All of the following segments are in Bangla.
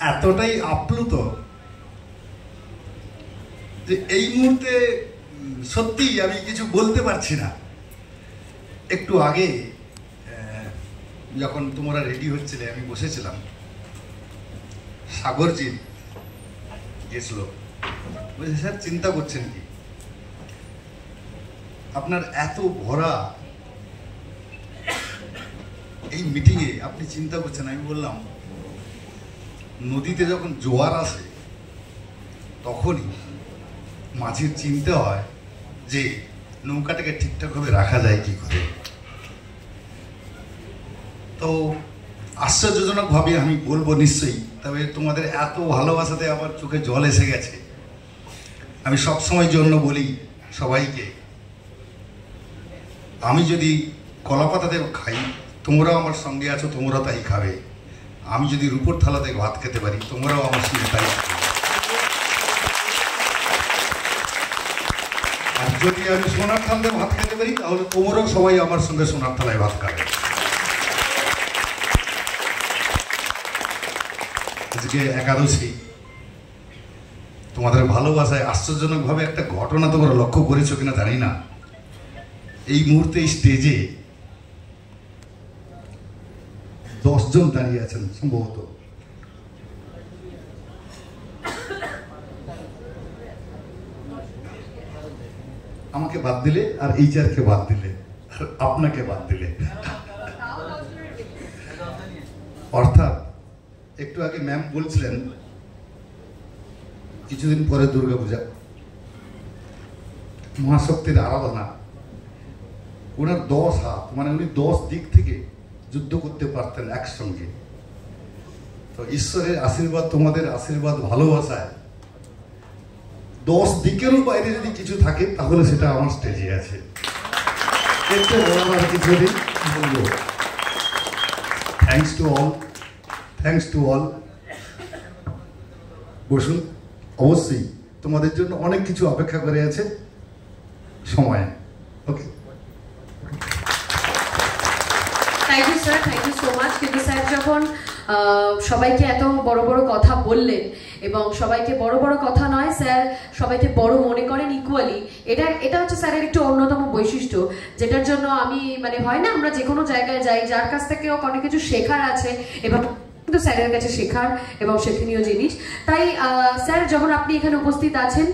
এতটাই আপ্লুত যে এই মুহূর্তে সত্যি আমি কিছু বলতে পারছি না। একটু আগে যখন তোমরা রেডি হচ্ছিলে আমি বসেছিলাম, সাগরজি গেছিল, বলছে স্যার চিন্তা করছেন কি, আপনার এত ভরা এই মিটিংয়ে আপনি চিন্তা করছেন। আমি বললাম নদীতে যখন জোয়ার আসে তখনই মাঝির চিন্তা হয় যে নৌকাটাকে ঠিকঠাকভাবে রাখা যায় কি করে। তো আশ্চর্যজনকভাবে আমি বলবো নিশ্চয়ই, তবে তোমাদের এত ভালোবাসাতে আমার চোখে জল এসে গেছে। আমি সবসময় জন্য বলি সবাইকে, আমি যদি কলাপাতাতে খাই তোমরাও আমার সঙ্গে আছো, তোমরা তাই খাবে। আমি যদি রূপোর থালাতে ভাত খেতে পারি তোমরাও আমার সঙ্গে তাই খাবে। আর যদি আমি সোনার থালাতে ভাত খেতে পারি তাহলে তোমরাও সবাই আমার সঙ্গে সোনার থালায় ভাত খাবে। আজকে একাদশী, তোমাদের ভালোবাসায় আশ্চর্যজনকভাবে একটা ঘটনা তোমরা লক্ষ্য করেছো কিনা জানি না। এই মুহূর্তে স্টেজে 10 জন দাঁড়িয়ে আছেন সম্ভবত। আমাকে বাদ দিলে আর এইচআরকে বাদ দিলে আর আপনাকে বাদ দিলে, অর্থাৎ একটু আগে ম্যাম বলছিলেন কিছুদিন পরে দুর্গাপূজা, মহাশক্তির আরাধনা। ওনার 10 হাত, মানে উনি 10 দিক থেকে যুদ্ধ করতে পারতেন একসঙ্গে। তো ঈশ্বরের আশীর্বাদ, তোমাদের আশীর্বাদ, ভালোবাসায় 10 দিকেরও বাইরে যদি কিছু থাকে তাহলে সেটা আমার স্টেজে আছে। এতে বলার কিছু নেই, বলবো থ্যাংকস টু অল। বসুন, অবশ্যই তোমাদের জন্য অনেক কিছু অপেক্ষা করে আছে সময়। Okay, thank you sir, thank you so much. কিন্তু স্যার যখন সবাইকে এত বড় বড় কথা বললেন, এবং সবাইকে বড় বড় কথা নয় স্যার, সবাইকে বড় মনে করেন ইকুয়ালি, এটা হচ্ছে স্যারের একটু অন্যতম বৈশিষ্ট্য, যেটার জন্য আমি মানে হয় না আমরা যে কোনো জায়গায় যাই যার কাছ থেকে অনেক কিছু শেখার আছে, এবং কিন্তু স্যারের কাছে শেখার এবং শেখনীয় জিনিস। তাই স্যার যখন আপনি এখানে উপস্থিত আছেন,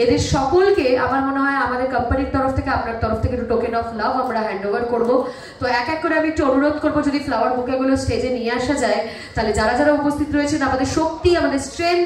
এদের সকলকে আমার মনে হয় আমাদের কোম্পানির তরফ থেকে, আপনার তরফ থেকে একটু টোকেন অফ লাভ আমরা হ্যান্ড ওভার করবো। তো এক এক করে আমি একটু অনুরোধ করবো যদি ফ্লাওয়ার বুকেগুলো স্টেজে নিয়ে আসা যায়, তাহলে যারা যারা উপস্থিত রয়েছেন আমাদের শক্তি, আমাদের স্ট্রেংথ